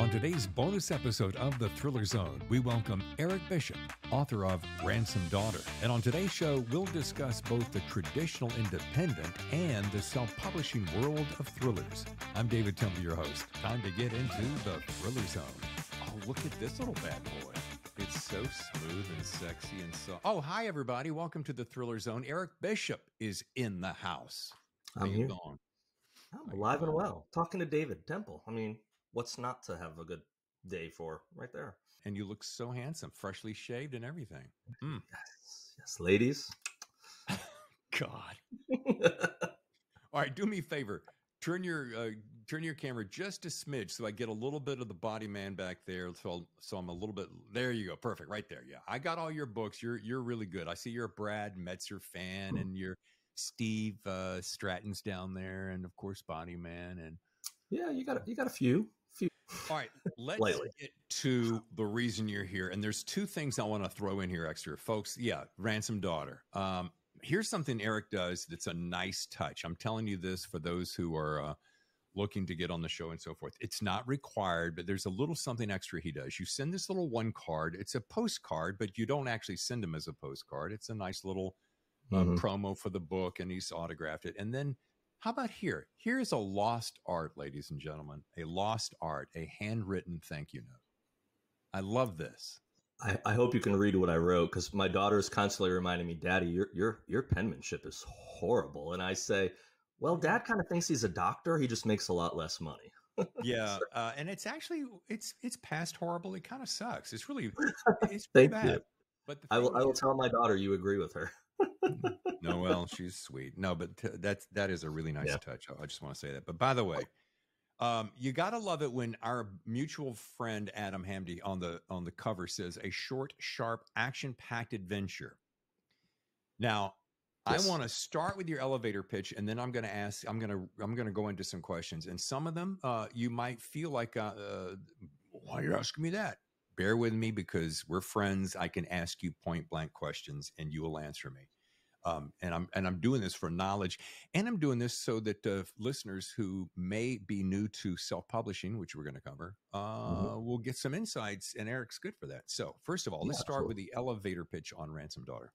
on today's bonus episode of The Thriller Zone, we welcome Eric Bishop, author of Ransomed Daughter. And on today's show, we'll discuss both the traditional independent and the self-publishing world of thrillers. I'm David Temple, your host. Time to get into The Thriller Zone. Oh, look at this little bad boy. It's so smooth and sexy and so... Oh, hi, everybody. Welcome to The Thriller Zone. Eric Bishop is in the house. I'm here. Going? I'm alive and well. Talking to David Temple. I mean, what's not to have a good day for right there? And you look so handsome, freshly shaved and everything. Mm. Yes, ladies. God. All right, do me a favor. Turn your camera just a smidge so I get a little bit of the body man back there. So I'm a little bit. There you go. Perfect. Right there. Yeah, I got all your books. You're really good. I see you're a Brad Metzer fan, and you're Steve Stratton's down there, and of course Body Man. And yeah, you got a few. All right, let's get to the reason you're here. And there's two things I want to throw in here extra, folks. Yeah, Ransomed Daughter. Here's something Eric does that's a nice touch. I'm telling you this for those who are looking to get on the show and so forth. It's not required, but there's a little something extra he does. You send this little one card. It's a postcard, but you don't actually send them as a postcard. It's a nice little promo for the book, and he's autographed it. And then how about here? Here's a lost art, ladies and gentlemen, a lost art, a handwritten thank you note. I love this. I hope you can read what I wrote, because my daughter is constantly reminding me, Daddy, your penmanship is horrible. And I say, well, Dad kind of thinks he's a doctor. He just makes a lot less money. Yeah. And it's actually, it's past horrible. It kind of sucks. It's really, it's Thank bad. you. But I will tell my daughter you agree with her. No, well, she's sweet. No, but that is a really nice touch. I just want to say that. But by the way, you got to love it when our mutual friend Adam Hamdy on the cover says a short, sharp, action-packed adventure. Now, yes. I want to start with your elevator pitch, and then I'm going to go into some questions. And some of them you might feel like, why are you asking me that? Bear with me, because we're friends. I can ask you point blank questions and you will answer me. And I'm doing this for knowledge, and I'm doing this so that listeners who may be new to self-publishing, which we're going to cover, will get some insights, and Eric's good for that. So first of all, let's start with the elevator pitch on Ransomed Daughter.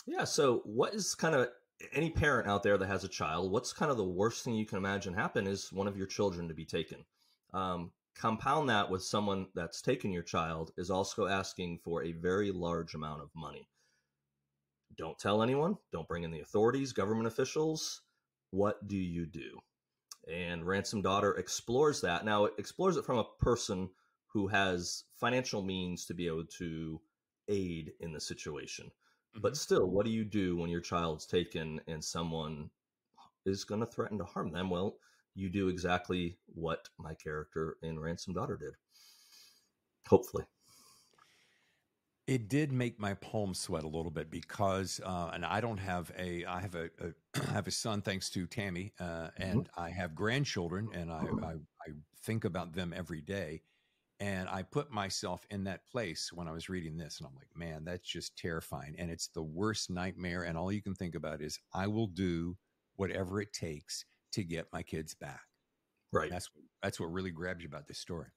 Yeah. So what is kind of any parent out there that has a child, what's kind of the worst thing you can imagine happen is one of your children to be taken. Compound that with someone that's taken your child is also asking for a very large amount of money. Don't tell anyone. Don't bring in the authorities, government officials. What do you do? And Ransomed Daughter explores that. Now, it explores it from a person who has financial means to be able to aid in the situation. Mm-hmm. But still, what do you do when your child's taken and someone is going to threaten to harm them? Well, you do exactly what my character in Ransomed Daughter did. Hopefully. It did make my palms sweat a little bit because, and I have a son thanks to Tammy, and I have grandchildren, and I think about them every day. And I put myself in that place when I was reading this, and I'm like, man, that's just terrifying. And it's the worst nightmare. And all you can think about is I will do whatever it takes to get my kids back. Right. That's what really grabs you about this story.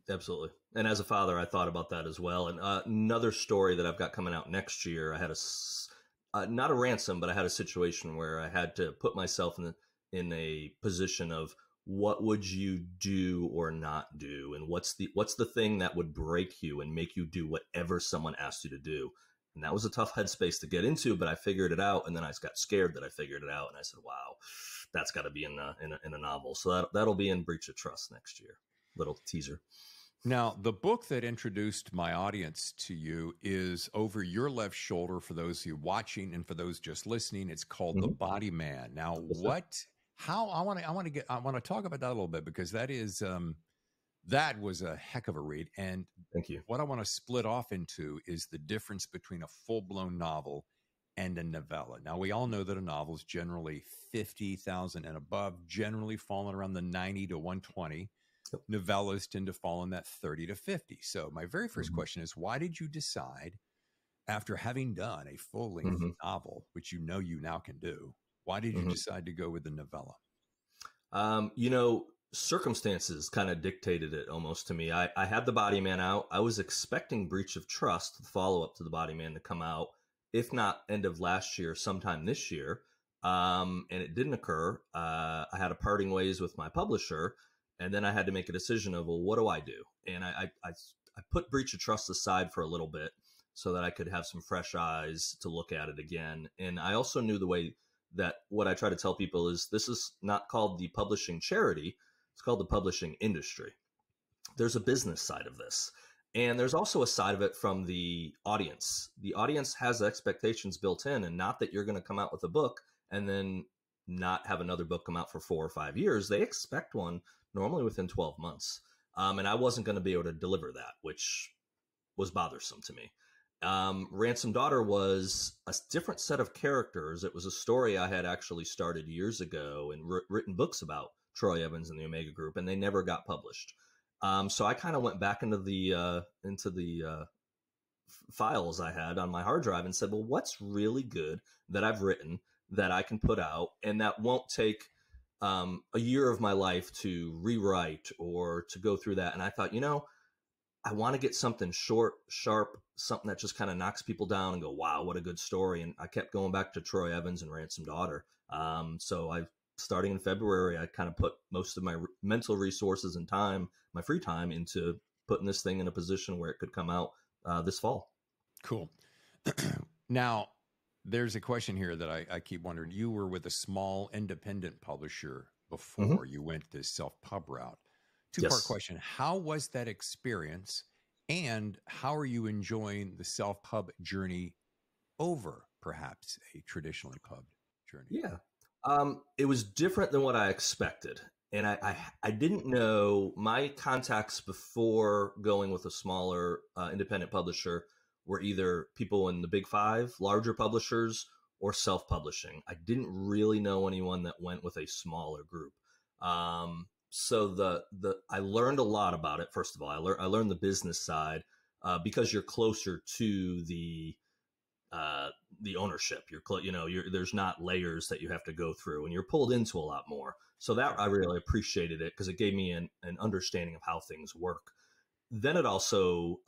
Absolutely. And as a father, I thought about that as well. And another story that I've got coming out next year, I had not a ransom, but I had a situation where I had to put myself in a position of what would you do or not do? And what's the thing that would break you and make you do whatever someone asked you to do? And that was a tough headspace to get into, but I figured it out. And then I got scared that I figured it out. And I said, wow, that's got to be in a novel. So that'll be in Breach of Trust next year. Little teaser. Now, the book that introduced my audience to you is Over Your Left Shoulder for those who are watching, and for those just listening, it's called The Body Man. Now, I want to talk about that a little bit, because that was a heck of a read. And thank you. What I want to split off into is the difference between a full-blown novel and a novella. Now, we all know that a novel is generally 50,000 and above, generally falling around the 90 to 120. Novellas tend to fall in that 30 to 50. So my very first question is, why did you decide, after having done a full-length novel, which you now can do, why did you decide to go with the novella? circumstances kind of dictated it almost to me. I had the Body Man out. I was expecting Breach of Trust, the follow up to the Body Man, to come out, if not end of last year, sometime this year. And it didn't occur. I had a parting ways with my publisher, and then I had to make a decision of, well, what do I do? And I put Breach of Trust aside for a little bit so that I could have some fresh eyes to look at it again. And I also knew the way that what I try to tell people is this is not called the publishing charity. It's called the publishing industry. There's a business side of this. And there's also a side of it from the audience. The audience has expectations built in, and not that you're going to come out with a book and then not have another book come out for 4 or 5 years. They expect one normally within 12 months. And I wasn't going to be able to deliver that, which was bothersome to me. Ransomed Daughter was a different set of characters. It was a story I had actually started years ago and written books about Troy Evans and the Omega Group, and they never got published. So I kind of went back into the files I had on my hard drive and said, well, what's really good that I've written that I can put out and that won't take a year of my life to rewrite or to go through that. And I thought, I want to get something short, sharp, something that just kind of knocks people down and go, wow, what a good story. And I kept going back to Troy Evans and Ransomed Daughter. So starting in February, I kind of put most of my mental resources and time, my free time, into putting this thing in a position where it could come out this fall. Cool. Now, there's a question here that I keep wondering. You were with a small independent publisher before you went the self-pub route. Two-part question. How was that experience, and how are you enjoying the self-pub journey over perhaps a traditionally pubbed journey? Yeah. It was different than what I expected. And I didn't know my contacts before going with a smaller independent publisher were either people in the big 5, larger publishers, or self-publishing. I didn't really know anyone that went with a smaller group. So I learned a lot about it. First of all, I learned the business side because you're closer to the ownership. There's not layers that you have to go through, and you're pulled into a lot more. So that I really appreciated it because it gave me an understanding of how things work. Then it also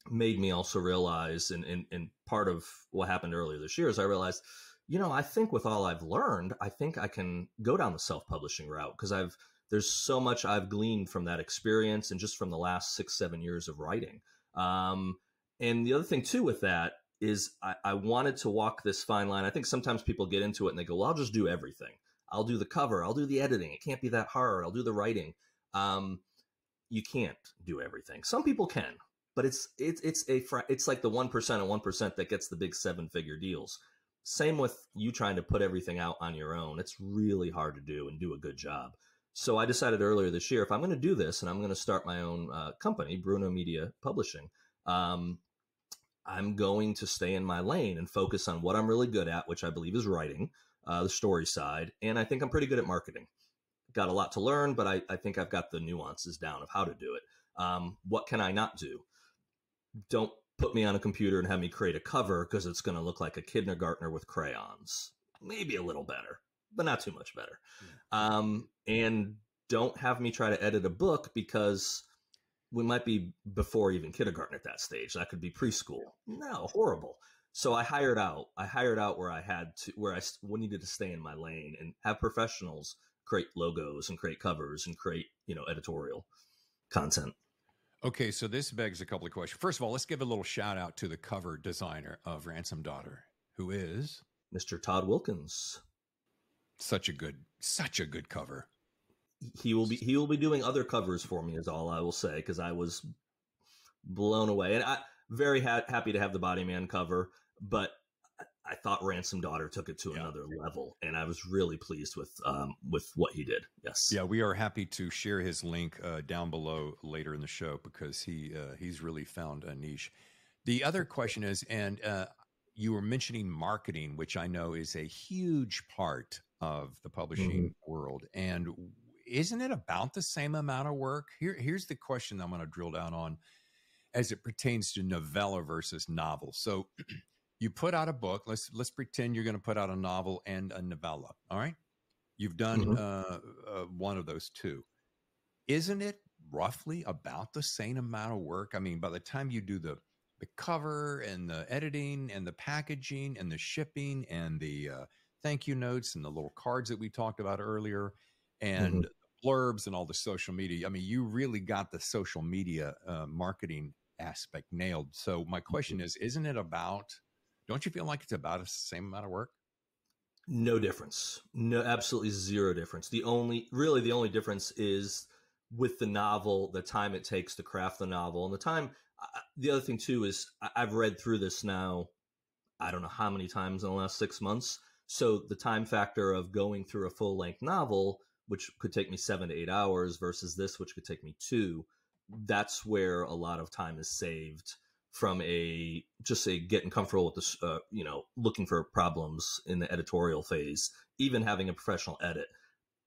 made me also realize, and part of what happened earlier this year is I realized, I think with all I've learned, I think I can go down the self-publishing route because there's so much I've gleaned from that experience and just from the last 6-7 years of writing. And the other thing too with that is I wanted to walk this fine line. I think sometimes people get into it and they go, well, I'll just do everything. I'll do the cover. I'll do the editing. It can't be that hard. I'll do the writing. You can't do everything. Some people can, but it's like the 1% of 1% that gets the big 7-figure deals. Same with you trying to put everything out on your own. It's really hard to do and do a good job. So I decided earlier this year, if I'm going to do this and I'm going to start my own company, Bruno Media Publishing, I'm going to stay in my lane and focus on what I'm really good at, which I believe is writing, the story side. And I think I'm pretty good at marketing. Got a lot to learn, but I think I've got the nuances down of how to do it. What can I not do? Don't put me on a computer and have me create a cover because it's going to look like a kindergartner with crayons. Maybe a little better, but not too much better. And don't have me try to edit a book because we might be before even kindergarten at that stage. That could be preschool. No, horrible. So I hired out where I needed to stay in my lane and have professionals create logos and create covers and create, editorial content. Okay, so this begs a couple of questions. First of all, let's give a little shout out to the cover designer of Ransomed Daughter, who is Mr. Todd Wilkins. Such a good cover. He will be doing other covers for me, is all I will say, because I was blown away. And I very happy to have the Body Man cover, but I thought Ransomed Daughter took it to another level, and I was really pleased with what he did. Yes. Yeah, we are happy to share his link down below later in the show because he's really found a niche. The other question is, and you were mentioning marketing, which I know is a huge part of the publishing world. And isn't it about the same amount of work? Here's the question I'm going to drill down on as it pertains to novella versus novel. So you put out a book. Let's pretend you're going to put out a novel and a novella. All right. You've done Hmm. one of those two. Isn't it roughly about the same amount of work? I mean, by the time you do the cover and the editing and the packaging and the shipping and the thank you notes and the little cards that we talked about earlier Hmm. and blurbs and all the social media. I mean, you really got the social media marketing aspect nailed. So my question is, isn't it about? Don't you feel like it's about the same amount of work? No difference. No, absolutely zero difference. The only difference is with the novel, the time it takes to craft the novel, and the time. The other thing too is I've read through this now. I don't know how many times in the last 6 months. So the time factor of going through a full length novel, which could take me 7 to 8 hours, versus this, which could take me two, that's where a lot of time is saved from a getting comfortable with this, looking for problems in the editorial phase, even having a professional edit.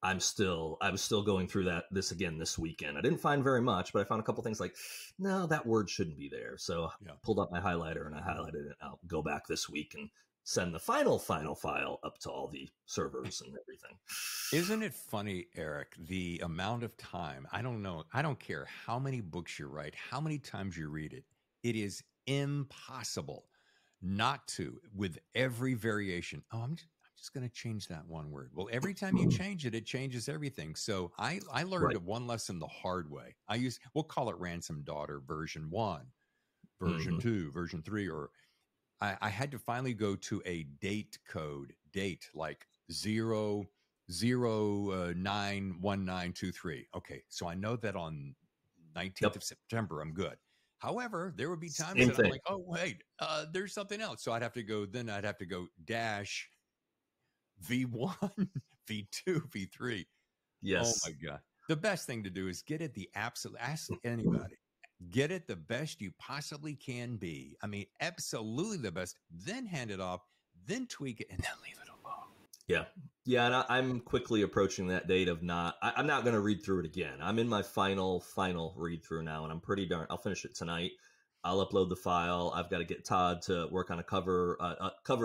I was still going through this again this weekend. I didn't find very much, but I found a couple things like, no, that word shouldn't be there. So I Yeah. pulled up my highlighter and I highlighted it. I'll go back this week and send the final file up to all the servers and everything. Isn't it funny, Eric, the amount of time? I don't know. I don't care how many books you write, how many times you read it. It is impossible not to, with every variation. Oh, I'm just going to change that one word. Well, every time you change it, it changes everything. So I learned Right. one lesson the hard way. We'll call it Ransom Daughter version 1, version Hmm. 2, version 3, or I had to finally go to a date like 0091923. Okay, so I know that on 19th Yep. of September I'm good. However, there would be times Same that I'm thing. like, oh wait, there's something else. So I'd have to go dash V1, V2, V3. Oh my Yes. God. The best thing to do is get it the absolute, ask anybody, get it the best you possibly can be. I mean, absolutely the best, then hand it off, then tweak it, and then leave it alone. Yeah. Yeah. And I'm quickly approaching that date of I'm not going to read through it again. I'm in my final read through now, and I'll finish it tonight. I'll upload the file. I've got to get Todd to work on a cover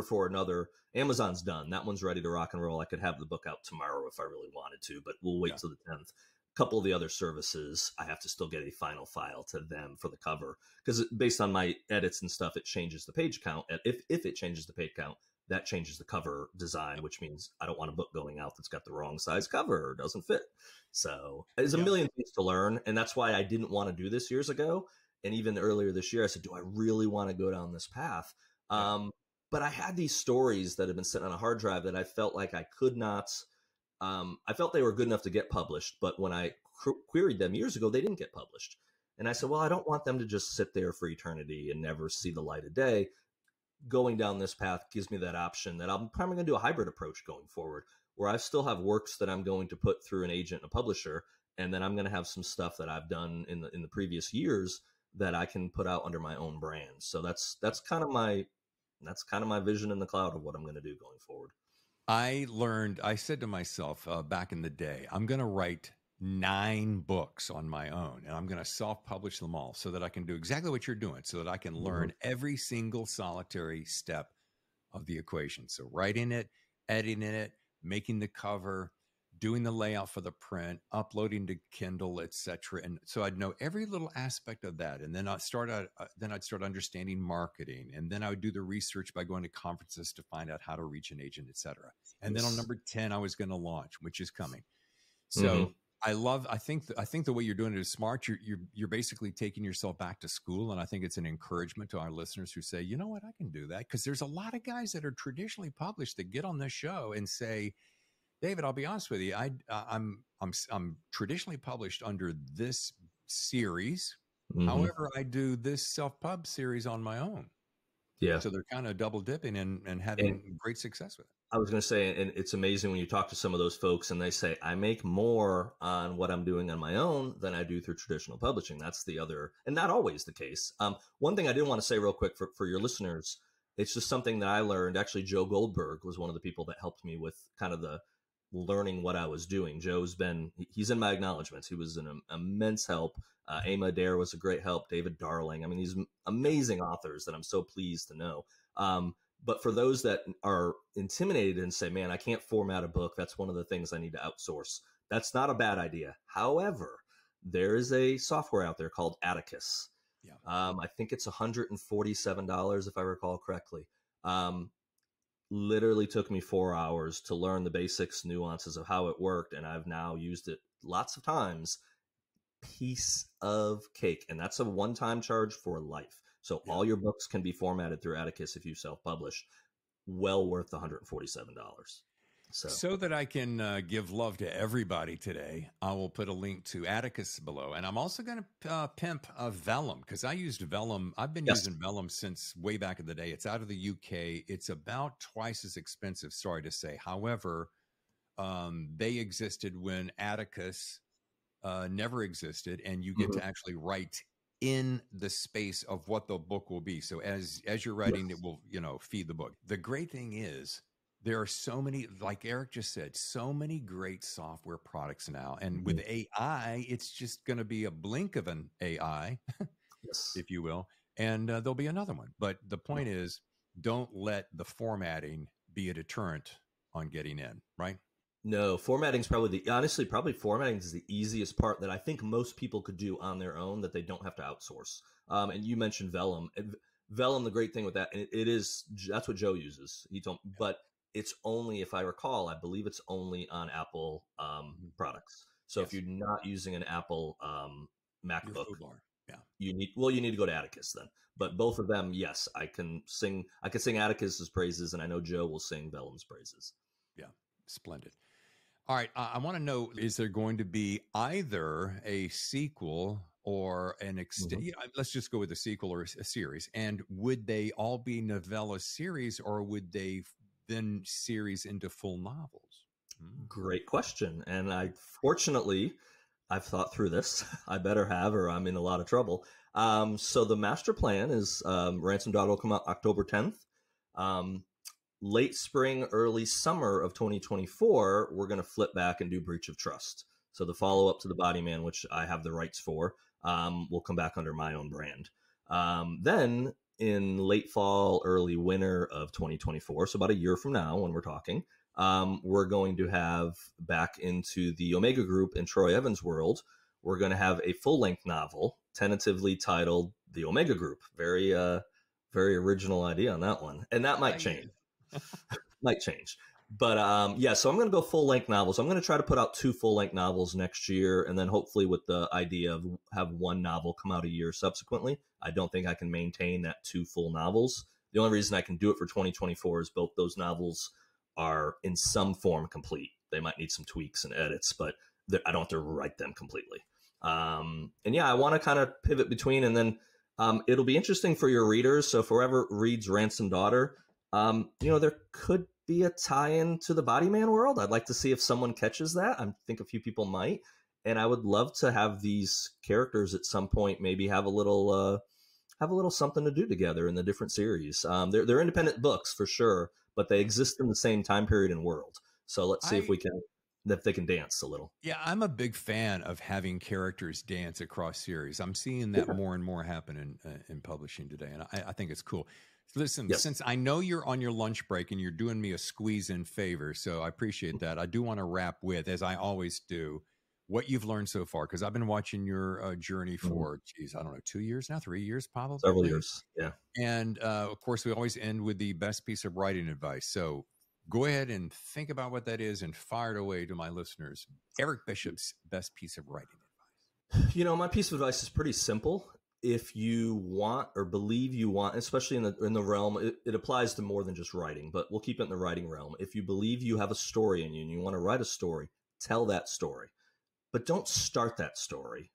for another. Amazon's done. That one's ready to rock and roll. I could have the book out tomorrow if I really wanted to, but we'll wait Yeah. till the 10th. A couple of the other services, I have to still get a final file to them for the cover because based on my edits and stuff, it changes the page count. And if it changes the page count, that changes the cover design, which means I don't want a book going out that's got the wrong size cover or doesn't fit. So there's a Yeah. million things to learn. And that's why I didn't want to do this years ago. And even earlier this year, I said, do I really want to go down this path? Yeah. But I had these stories that had been sitting on a hard drive that I felt like I could not, I felt they were good enough to get published. But when I queried them years ago, they didn't get published. And I said, well, I don't want them to just sit there for eternity and never see the light of day. Going down this path gives me that option that I'm probably going to do a hybrid approach going forward, where I still have works that I'm going to put through an agent and a publisher, and then I'm going to have some stuff that I've done in the previous years that I can put out under my own brand. So that's kind of my vision in the cloud of what I'm going to do going forward. I said to myself back in the day, I'm going to write 9 books on my own and I'm going to self-publish them all so that I can do exactly what you're doing, so that I can Mhm. learn every single solitary step of the equation. So writing it, editing it, making the cover, doing the layout for the print, uploading to Kindle, etc. And so I'd know every little aspect of that. And then I'd start understanding marketing. And then I would do the research by going to conferences to find out how to reach an agent, etc. And then on Yes. number 10, I was going to launch, which is coming. Hmm. So I think the way you're doing it is smart. You're basically taking yourself back to school, and I think it's an encouragement to our listeners who say, you know what, I can do that, because there's a lot of guys that are traditionally published that get on this show and say, David, I'll be honest with you, I'm traditionally published under this series. Hmm. However, I do this self pub series on my own. Yeah. So they're kind of double dipping and And having great success with it. I was going to say, and it's amazing when you talk to some of those folks and they say, I make more on what I'm doing on my own than I do through traditional publishing. That's the other, and not always the case. One thing I did want to say real quick for your listeners, it's just something that I learned. Actually, Joe Goldberg was one of the people that helped me with kind of the learning what I was doing. He's in my acknowledgments. He was an immense help. Emma Adair was a great help. David Darling. I mean, these Yeah. amazing authors that I'm so pleased to know. But for those that are intimidated and say, man, I can't format a book, that's one of the things I need to outsource. That's not a bad idea. However, there is a software out there called Atticus. Yeah. I think it's $147 if I recall correctly. Literally took me 4 hours to learn the basics, nuances of how it worked, and I've now used it lots of times. Piece of cake, and that's a one-time charge for life. So all your books can be formatted through Atticus if you self-publish. Well worth the $147. So that I can give love to everybody today, I will put a link to Atticus below. And I'm also going to pimp Vellum, because I used Vellum. I've been using Vellum since way back in the day. It's out of the UK. It's about twice as expensive, sorry to say. However, they existed when Atticus never existed, and you get to actually write in the space of what the book will be. So as you're writing, it will, feed the book. The great thing is, there are so many, like Eric just said, so many great software products now. And with AI, it's just going to be a blink of an AI, if you will. And there'll be another one. But the point is, don't let the formatting be a deterrent on getting in, right? No, formatting is probably probably formatting is the easiest part that I think most people could do on their own that they don't have to outsource. And you mentioned Vellum. Vellum, the great thing with that, and that's what Joe uses. He told, but it's only, if I recall, I believe it's only on Apple products. So if you're not using an Apple MacBook, you need to go to Atticus then. But both of them, yes, I can sing Atticus's praises, and I know Joe will sing Vellum's praises. Yeah, splendid. All right, I want to know, is there going to be either a sequel or an let's just go with a sequel or a series. And would they all be novella series, or would they then series into full novels? Great question. And I've thought through this. I better have, or I'm in a lot of trouble. So the master plan is Ransomed Daughter will come out October 10th. Late spring, early summer of 2024, we're going to flip back and do Breach of Trust. So the follow-up to The Body Man, which I have the rights for, will come back under my own brand. Then in late fall, early winter of 2024, so about a year from now when we're talking, we're going to have back into the Omega Group in Troy Evans' world, we're going to have a full-length novel tentatively titled The Omega Group. Very, very original idea on that one. And that might change. Might change. But so I'm going to go full-length novels. I'm going to try to put out 2 full-length novels next year, and then hopefully with the idea of have 1 novel come out a year subsequently. I don't think I can maintain that 2 full novels. The only reason I can do it for 2024 is both those novels are in some form complete. They might need some tweaks and edits, but I don't have to write them completely. I want to kind of pivot between, and then it'll be interesting for your readers. So if whoever reads Ransomed Daughter, there could be a tie-in to the Body Man world. I'd like to see if someone catches that. I think a few people might, and I would love to have these characters at some point maybe have a little something to do together in the different series. They're independent books for sure, but they exist in the same time period and world. So let's see if they can dance a little. Yeah, I'm a big fan of having characters dance across series. I'm seeing that more and more happen in publishing today, and I think it's cool. Listen, since I know you're on your lunch break and you're doing me a squeeze-in favor, so I appreciate that. I do want to wrap with, as I always do, what you've learned so far, because I've been watching your journey for, I don't know, 2 years now, 3 years probably? Several years, yeah. And, of course, we always end with the best piece of writing advice. So go ahead and think about what that is and fire it away to my listeners. Eric Bishop's best piece of writing advice. My piece of advice is pretty simple. If you want or believe you want, especially in the realm, it applies to more than just writing, but we'll keep it in the writing realm. If you believe you have a story in you and you want to write a story, tell that story. But don't start that story.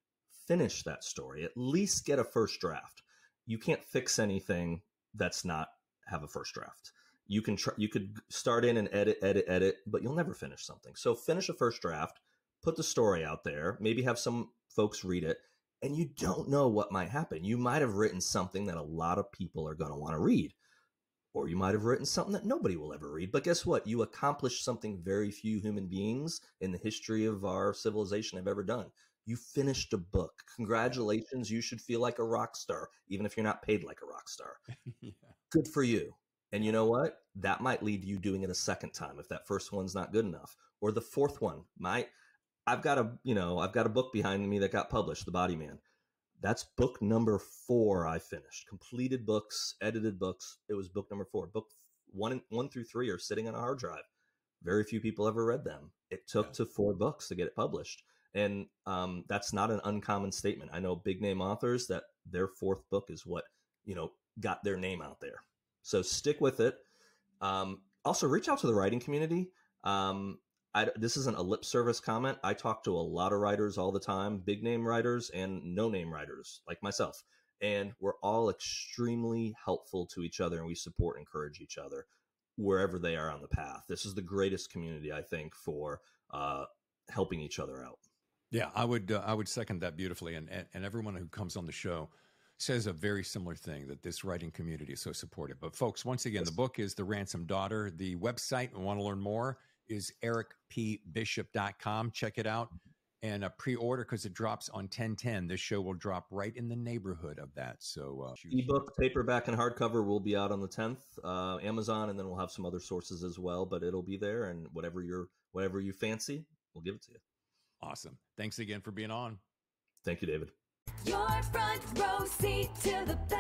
Finish that story. At least get a first draft. You can't fix anything that's not have a first draft. You could start in and edit, but you'll never finish something. So finish a first draft, put the story out there, maybe have some folks read it, and you don't know what might happen. You might have written something that a lot of people are going to want to read, or you might have written something that nobody will ever read. But guess what? You accomplished something very few human beings in the history of our civilization have ever done. You finished a book. Congratulations. You should feel like a rock star, even if you're not paid like a rock star. Good for you. And you know what? That might lead to you doing it a second time if that first one's not good enough. Or the fourth one might. I've got a book behind me that got published, The Body Man. That's book number 4 I finished. Completed books, edited books. It was book number 4. Book 1 through 3 are sitting on a hard drive. Very few people ever read them. It took to 4 books to get it published. And that's not an uncommon statement. I know big name authors that their 4th book is what, got their name out there. So stick with it. Also, reach out to the writing community. This isn't a lip service comment. I talk to a lot of writers all the time, big name writers and no name writers like myself. And we're all extremely helpful to each other, and we support and encourage each other wherever they are on the path. This is the greatest community, I think, for helping each other out. Yeah, I would second that beautifully. And everyone who comes on the show says a very similar thing, that this writing community is so supportive. But folks, once again, the book is The Ransomed Daughter. The website, we want to learn more, is ericpbishop.com. Check it out and pre-order, because it drops on 10/10. This show will drop right in the neighborhood of that. So ebook, paperback, and hardcover will be out on the 10th, Amazon, and then we'll have some other sources as well, but it'll be there, and whatever you fancy, we'll give it to you. Awesome. Thanks again for being on. Thank you, David. Your front row seat to the best.